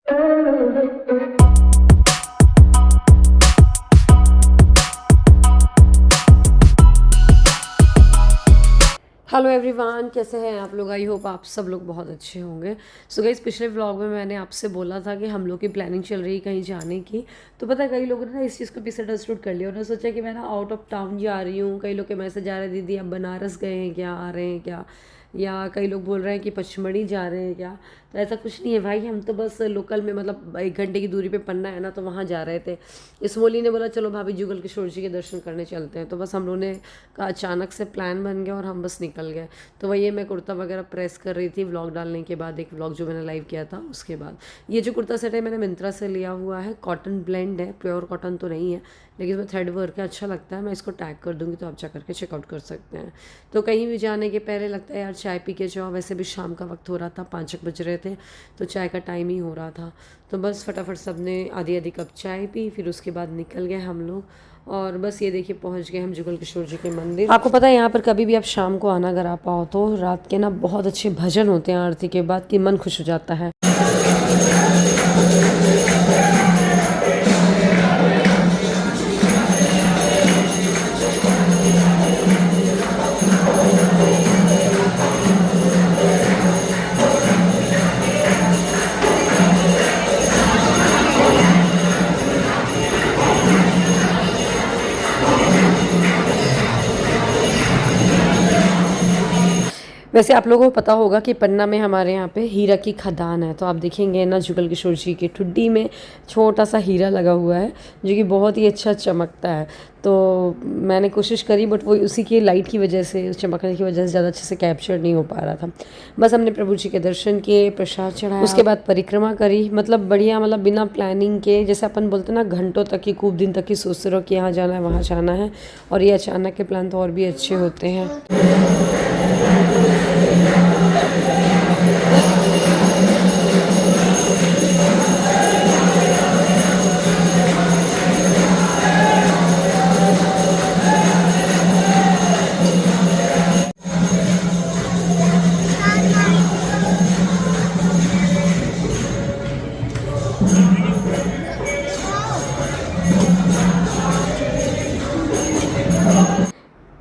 Hello everyone, कैसे हैं आप लोग। आई होप आप सब लोग बहुत अच्छे होंगे। सो गाइस, पिछले व्लॉग में मैंने आपसे बोला था कि हम लोग की प्लानिंग चल रही है कहीं जाने की। तो पता है, कई लोगों ने ना इस चीज़ को मिसअंडरस्टूड कर लिया। उन्होंने सोचा कि मैं ना आउट ऑफ टाउन जा रही हूँ। कई लोग के मैसेज आ रहे हैं, दीदी आप बनारस गए हैं क्या, आ रहे हैं क्या, या कई लोग बोल रहे हैं कि पचमढ़ी जा रहे हैं क्या। तो ऐसा कुछ नहीं है भाई, हम तो बस लोकल में, मतलब 1 घंटे की दूरी पे पन्ना है ना, तो वहाँ जा रहे थे। इसमोली ने बोला चलो भाभी जुगल किशोर जी के दर्शन करने चलते हैं। तो बस हम लोगों ने का अचानक से प्लान बन गया और हम बस निकल गए। तो वही मैं कुर्ता वगैरह प्रेस कर रही थी व्लॉग डालने के बाद, एक व्लॉग जो मैंने लाइव किया था उसके बाद। ये जो कुर्ता सेट है मैंने मिंत्रा से लिया हुआ है, कॉटन ब्लेंड है, प्योर कॉटन तो नहीं है, लेकिन इसमें थ्रेड वर्क है, अच्छा लगता है। मैं इसको टैग कर दूँगी तो आप जा करके चेकआउट कर सकते हैं। तो कहीं भी जाने के पहले लगता है यार चाय पी के जाओ। वैसे भी शाम का वक्त हो रहा था, 5 बज रहे थे, तो चाय का टाइम ही हो रहा था। तो बस फटाफट सब ने आधी आधी कप चाय पी, फिर उसके बाद निकल गए हम लोग। और बस ये देखिए पहुंच गए हम जुगल किशोर जी के मंदिर। आपको पता है यहाँ पर कभी भी आप शाम को आना अगर आप आओ तो रात के ना बहुत अच्छे भजन होते हैं आरती के बाद, कि मन खुश हो जाता है। वैसे आप लोगों को पता होगा कि पन्ना में हमारे यहाँ पे हीरा की खदान है। तो आप देखेंगे ना जुगल किशोर जी की ठुड्डी में छोटा सा हीरा लगा हुआ है, जो कि बहुत ही अच्छा चमकता है। तो मैंने कोशिश करी, बट वो उसी की लाइट की वजह से, उस चमकने की वजह से ज़्यादा अच्छे से कैप्चर नहीं हो पा रहा था। बस हमने प्रभु जी के दर्शन किए, प्रसाद चढ़ाया, उसके बाद परिक्रमा करी। मतलब बढ़िया, मतलब बिना प्लानिंग के, जैसे अपन बोलते ना घंटों तक की, खूब दिन तक की सोचते रहो कि यहाँ जाना है वहाँ जाना है, और ये अचानक के प्लान तो और भी अच्छे होते हैं।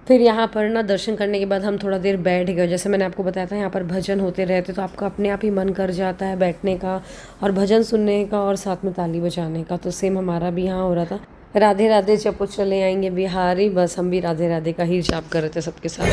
फिर यहाँ पर ना दर्शन करने के बाद हम थोड़ा देर बैठ गए। जैसे मैंने आपको बताया था यहाँ पर भजन होते रहते, तो आपका अपने आप ही मन कर जाता है बैठने का और भजन सुनने का और साथ में ताली बजाने का। तो सेम हमारा भी यहाँ हो रहा था। राधे राधे जपो चले आएंगे बिहारी, बस हम भी राधे राधे का ही जाप कर रहे थे सबके साथ।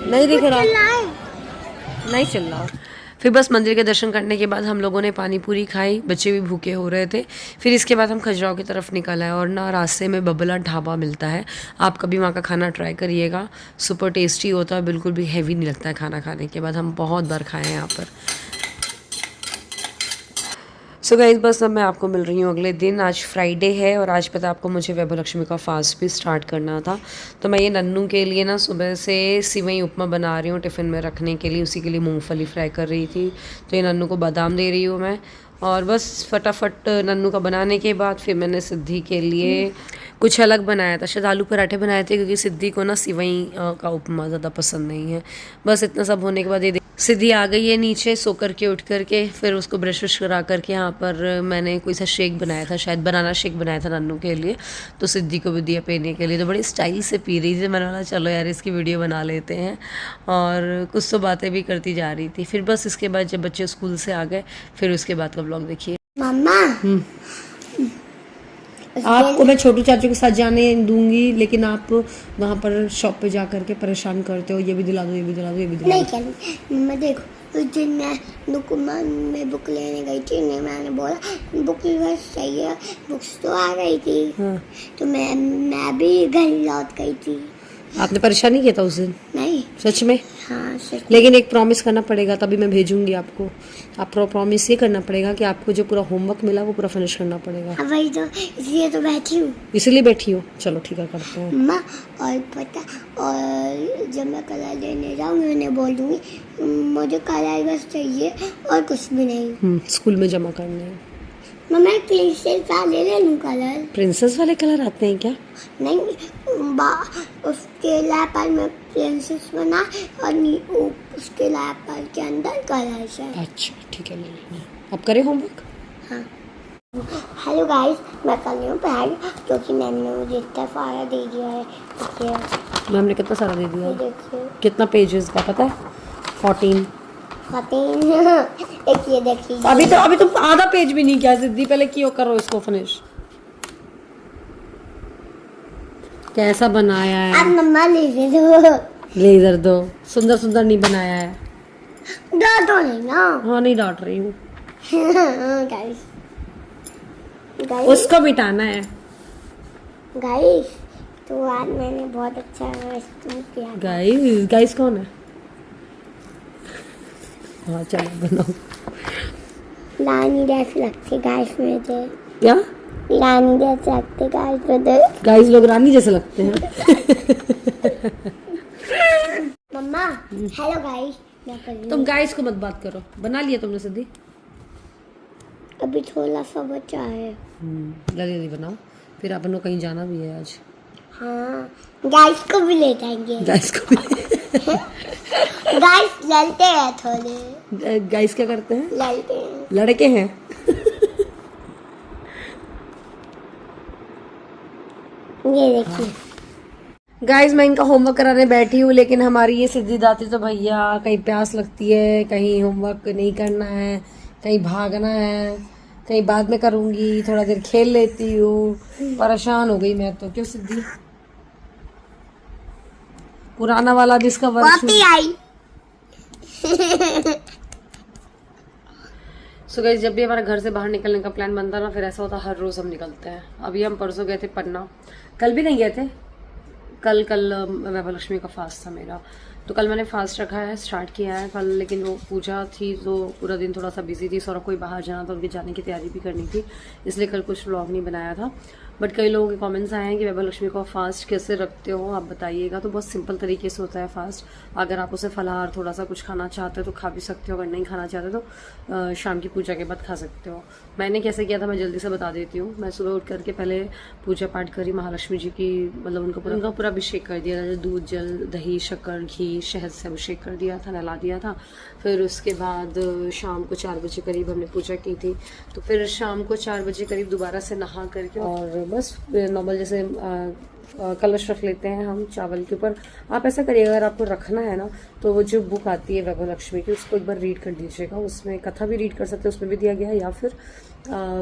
नहीं दिख रहा, नहीं चल रहा। फिर बस मंदिर के दर्शन करने के बाद हम लोगों ने पानी पूरी खाई, बच्चे भी भूखे हो रहे थे। फिर इसके बाद हम खजुराहो की तरफ निकल आए और ना रास्ते में बबला ढाबा मिलता है। आप कभी वहाँ का खाना ट्राई करिएगा, सुपर टेस्टी होता है, बिल्कुल भी हैवी नहीं लगता है खाना खाने के बाद। हम बहुत बार खाए हैं यहाँ पर। सो गाइस, बस अब मैं आपको मिल रही हूँ अगले दिन। आज फ्राइडे है और आज पता आपको मुझे वैभव लक्ष्मी का फास्ट भी स्टार्ट करना था। तो मैं ये नन्नू के लिए ना सुबह से सिवई उपमा बना रही हूँ टिफ़िन में रखने के लिए। उसी के लिए मूंगफली फ्राई कर रही थी, तो ये नन्नू को बादाम दे रही हूँ मैं। और बस फटाफट नन्नू का बनाने के बाद फिर मैंने सिद्धि के लिए कुछ अलग बनाया था, शायद आलू पराठे बनाए थे, क्योंकि सिद्धि को ना सिवई का उपमा ज़्यादा पसंद नहीं है। बस इतना सब होने के बाद ये सिद्धि आ गई है नीचे सो करके उठ करके। फिर उसको ब्रश व्रश करा करके यहाँ पर मैंने कोई सा शेक बनाया था, शायद बनाना शेक बनाया था नन्नू के लिए, तो सिद्धि को भी दिया पीने के लिए। तो बड़ी स्टाइल से पी रही थी। मैंने बोला चलो यार इसकी वीडियो बना लेते हैं, और कुछ तो बातें भी करती जा रही थी। फिर बस इसके बाद जब बच्चे स्कूल से आ गए, फिर उसके बाद का ब्लॉग देखिए। मम्मा, आपको मैं छोटू चाचू के साथ जाने दूंगी, लेकिन आप वहाँ पर शॉप पे जा करके परेशान करते हो, ये भी दिला दो, ये भी दिला दो, ये भी दिला दो। नहीं मैं देखो, उस दिन मैं बुक लेने गई थी, नहीं मैंने बोला बुक बस चाहिए, बुक्स तो आ गई थी। हाँ। तो मैं भी घर लौट गई थी। आपने परेशान नहीं किया था उस दिन? नहीं। सच में? हाँ सच। लेकिन एक प्रॉमिस करना पड़ेगा, तभी मैं भेजूंगी आपको। आपको प्रॉमिस ये करना पड़ेगा कि आपको जो पूरा होमवर्क मिला वो पूरा फिनिश करना पड़ेगा। हाँ वही तो, इसलिए तो बैठी हूँ। इसीलिए बैठी हो? चलो ठीक है, करते हैं। मम्मा और पता, और जब मैं कलर लेने जाऊँगी उन्हें बोल दूँगी मुझे कलर बस चाहिए और कुछ भी नहीं। स्कूल में जमा करने हैं। मम्मा प्रिंसेस वाले ले लूँ कलर? प्रिंसेस वाले कलर आते हैं क्या? नहीं, उसके लैपर में प्रिंसेस बना और उसके लैपर के अंदर कलर है। अच्छा ठीक है, ले लेना। अब करें होमवर्क? हाँ। हेलो गाइस, मैं कर रही हूँ पढ़ाई क्योंकि मैम ने मुझे इतना सारा दे दिया है। देखिए मैम ने कितना सारा दे दिया? ये देखिए कितना पेजेस का पता है? 14। एक ये देखिए। अभी तुम आधा पेज भी नहीं किया सिद्धि, पहले क्यों करो इसको फिनिश। कैसा बनाया है? अब मम्मा ले दो। ले इधर दो। सुंदर सुंदर नहीं बनाया है। डांटो नहीं ना। हाँ नहीं डांट रही हूँ। गाइस उसको मिटाना है। गाइस तो आज मैंने बहुत अच्छा किया। गाइस कौन है? हाँ चलो बनाओ। रानी जैसी लगती गाइस मुझे। क्या? रानी जैसे लगते गाइस मुझे। गाइस लोग रानी जैसे लगते हैं। मम्मा हेलो गाइस, मैं कर रही तुम हूँ। गाइस को मत बात करो। बना लिया तुमने सिद्धि? अभी थोड़ा सा बचा है। जल्दी जल्दी बनाओ, फिर अपन को कहीं जाना भी है आज। हाँ गाइस को भी ले जाएंगे। गाइस को भी। गाइस लड़ते हैं थोड़े। गाइस क्या करते हैं? लड़ते हैं। लड़के हैं। ये देखिए गाइस मैं इनका होमवर्क कराने बैठी हूँ, लेकिन हमारी ये सिद्धि दाती तो भैया कहीं प्यास लगती है, कहीं होमवर्क नहीं करना है, कहीं भागना है, कहीं बाद में करूँगी, थोड़ा देर खेल लेती हूँ। परेशान हो गई मैं तो। क्यों सिद्धि? पुराना वाला भी इसका वर्क कॉपी आई। सो गाइस जब भी हमारा घर से बाहर निकलने का प्लान बनता है ना, फिर ऐसा होता है हर रोज हम निकलते हैं। अभी हम परसों गए थे पन्ना, कल भी नहीं गए थे। कल वैभव लक्ष्मी का फास्ट था मेरा, तो कल मैंने फास्ट रखा है, स्टार्ट किया है कल। लेकिन वो पूजा थी तो पूरा दिन थोड़ा सा बिजी थी। सौरभ कोई बाहर जाना था, उनके जाने की तैयारी भी करनी थी, इसलिए कल कुछ व्लॉग नहीं बनाया था। बट कई लोगों के कमेंट्स आए हैं कि वैभव लक्ष्मी को फास्ट कैसे रखते हो, आप बताइएगा। तो बहुत सिंपल तरीके से होता है फास्ट। अगर आप उसे फलाहार थोड़ा सा कुछ खाना चाहते हो तो खा भी सकते हो, अगर नहीं खाना चाहते तो शाम की पूजा के बाद खा सकते हो। मैंने कैसे किया था मैं जल्दी से बता देती हूँ। मैं सुबह उठ करके पहले पूजा पाठ करी महालक्ष्मी जी की, मतलब उनका पूरा अभिषेक कर दिया था। दूध, जल, दही, शक्कर, घी, शहद से अभिषेक कर दिया था, नहला दिया था। फिर उसके बाद शाम को 4 बजे करीब हमने पूजा की थी। तो फिर शाम को 4 बजे करीब दोबारा से नहा करके और बस नॉर्मल जैसे कलश रख लेते हैं हम चावल के ऊपर। आप ऐसा करिएगा, अगर आपको रखना है ना तो वो जो बुक आती है वैभव लक्ष्मी की, उसको एक बार रीड कर दीजिएगा। उसमें कथा भी रीड कर सकते हैं, उसमें भी दिया गया है, या फिर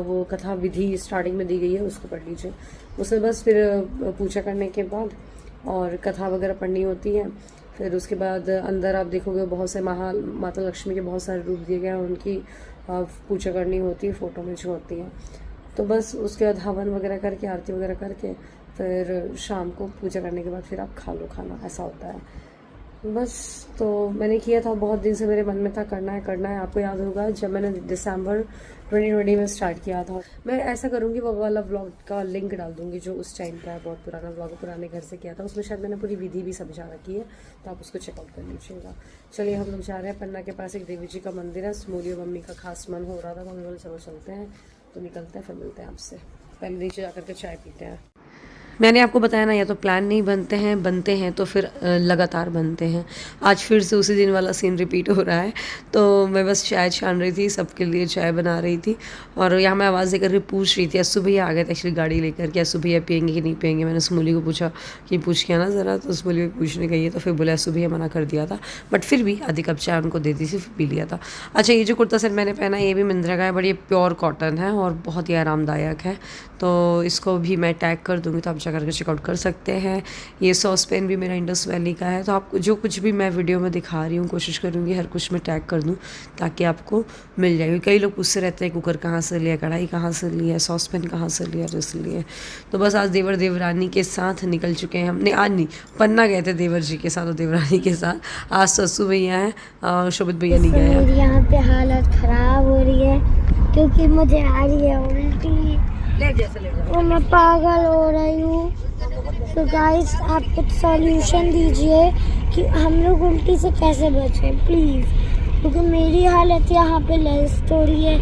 वो कथा विधि स्टार्टिंग में दी गई है, उसको पढ़ लीजिए। उसमें बस फिर पूजा करने के बाद और कथा वगैरह पढ़नी होती है। फिर उसके बाद अंदर आप देखोगे बहुत से माता लक्ष्मी के बहुत सारे रूप दिए गए हैं, उनकी पूजा करनी होती है, फोटो में जो होती है। तो बस उसके बाद हवन वगैरह करके, आरती वगैरह करके, फिर शाम को पूजा करने के बाद फिर आप खा लो खाना, ऐसा होता है बस। तो मैंने किया था, बहुत दिन से मेरे मन में था करना है। आपको याद होगा जब मैंने दिसंबर 2020 में स्टार्ट किया था। मैं ऐसा करूँगी, वो वाला व्लॉग का लिंक डाल दूँगी जो उस टाइम का है, बहुत पुराना व्लॉग, पुराने घर से किया था। उसमें शायद मैंने पूरी विधि भी समझा रखी है, तो आप उसको चेकआउट कर लीजिएगा। चलिए हम लोग जा रहे हैं पन्ना के पास, एक देवी जी का मंदिर है। स्मूली और मम्मी का खास मन हो रहा था, तो हम बोले चलो चलते हैं। तो निकलते हैं, फिर मिलते हैं आपसे। पहले नीचे जाकर के चाय पीते हैं। मैंने आपको बताया ना, या तो प्लान नहीं बनते हैं तो फिर लगातार बनते हैं। आज फिर से उसी दिन वाला सीन रिपीट हो रहा है। तो मैं बस चाय छान रही थी, सबके लिए चाय बना रही थी, और यहाँ मैं आवाज़ देकर के पूछ रही थी। अस्सू भैया आ गए थे एक्चुअली गाड़ी लेकर के। अस्सू भैया पियेंगे कि नहीं पियेंगे, मैंने स्मूली को पूछा कि पूछ के आना ज़रा, तो स्मूली को पूछने गई है, तो फिर बोले अस्सू भैया मना कर दिया था, बट फिर भी आधी कप चाय उनको दे दी थी, फिर पी लिया था। अच्छा, ये जो कुर्ता सेट मैंने पहना ये भी मिंत्रा का है, बड़ी प्योर कॉटन है और बहुत ही आरामदायक है। तो इसको भी मैं टैग कर दूँगी, तो आप जाकर करके चेकआउट कर सकते हैं। ये सॉस पैन भी मेरा इंडस वैली का है। तो आपको जो कुछ भी मैं वीडियो में दिखा रही हूँ कोशिश करूँगी हर कुछ में टैग कर दूँ ताकि आपको मिल जाएगी। कई लोग पूछते रहते हैं कुकर कहाँ से लिया, कढ़ाई कहाँ से लिया, सॉस पैन कहाँ से लिया, तो इसलिए तो बस आज देवर देवरानी के साथ निकल चुके हैं हमने। आज नहीं, पन्ना गए थे देवर जी के साथ और देवरानी के साथ। आज ससु भैया हैं, शोभित भैया नहीं गए हैं। मेरी यहाँ पे हालत ख़राब हो रही है क्योंकि मुझे आ रही है उल्टी और मैं पागल हो रही हूँ। तो गाइस आप कुछ सॉल्यूशन दीजिए कि हम लोग उल्टी से कैसे बचें प्लीज़, क्योंकि मेरी हालत यहाँ पे लैस हो रही है।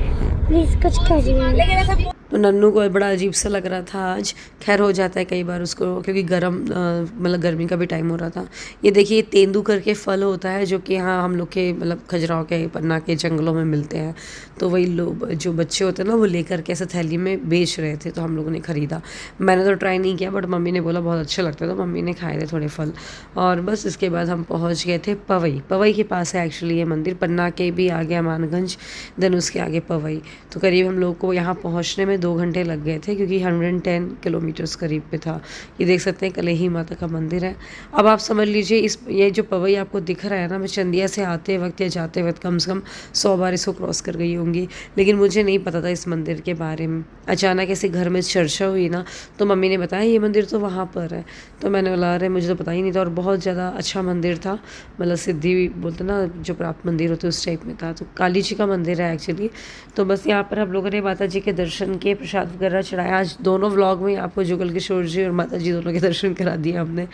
प्लीज़ कुछ करिए। तो नन्नू को बड़ा अजीब सा लग रहा था आज। खैर हो जाता है कई बार उसको, क्योंकि मतलब गर्मी का भी टाइम हो रहा था। ये देखिए तेंदू करके फल होता है जो कि यहाँ हम लोग के मतलब खजुराहो के पन्ना के जंगलों में मिलते हैं। तो वही लोग जो बच्चे होते हैं ना वो लेकर के ऐसे थैली में बेच रहे थे, तो हम लोगों ने ख़रीदा। मैंने तो ट्राई नहीं किया बट मम्मी ने बोला बहुत अच्छा लगता है, तो मम्मी ने खाए थे थोड़े फल। और बस इसके बाद हम पहुँच गए थे पवई। पवई के पास है एक्चुअली ये मंदिर। पन्ना के भी आगे अमानगंज, देन उसके आगे पवई। तो करीब हम लोग को यहाँ पहुँचने में 2 घंटे लग गए थे क्योंकि 110 किलोमीटर्स करीब पे था। ये देख सकते हैं कलेही माता का मंदिर है। अब आप समझ लीजिए ये जो पवई आपको दिख रहा है ना, मैं चंदिया से आते वक्त या जाते वक्त कम से कम 100 बार इसको क्रॉस कर गई होंगी, लेकिन मुझे नहीं पता था इस मंदिर के बारे में। अचानक ऐसे घर में चर्चा हुई ना, तो मम्मी ने बताया ये मंदिर तो वहाँ पर है। तो मैंने बोला अरे मुझे तो पता ही नहीं था। और बहुत ज़्यादा अच्छा मंदिर था, मतलब सिद्धि बोलते ना जो प्राप्त मंदिर होते उस टाइप में था। तो काली जी का मंदिर है एक्चुअली। तो बस यहाँ पर हम लोगों ने माता जी के दर्शन किए, प्रसाद वगैरह चढ़ाया। आज दोनों व्लॉग में आपको जुगल किशोर जी और माता जी दोनों के दर्शन करा दिए हमने।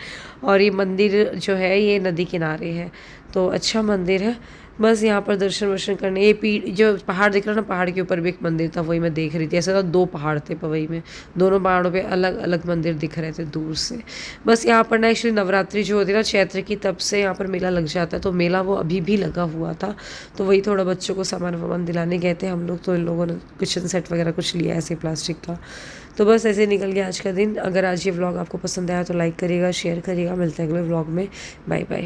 और ये मंदिर जो है ये नदी किनारे है, तो अच्छा मंदिर है। बस यहाँ पर दर्शन वर्शन करने, ये जो पहाड़ दिख रहा है ना, पहाड़ के ऊपर भी एक मंदिर था, वही मैं देख रही थी। ऐसा था 2 पहाड़ थे पवई में, दोनों पहाड़ों पे अलग अलग मंदिर दिख रहे थे दूर से। बस यहाँ पर ना एक्चुअली नवरात्रि जो होती है ना चैत्र की, तब से यहाँ पर मेला लग जाता है। तो मेला वो अभी भी लगा हुआ था, तो वही थोड़ा बच्चों को सामान वामान दिलाने गए थे हम लोग। तो इन लोगों ने किचन सेट वगैरह कुछ लिया ऐसे प्लास्टिक का। तो बस ऐसे निकल गया आज का दिन। अगर आज ये व्लॉग आपको पसंद आया तो लाइक करिएगा, शेयर करिएगा। मिलते हैं अगले व्लॉग में। Bye bye.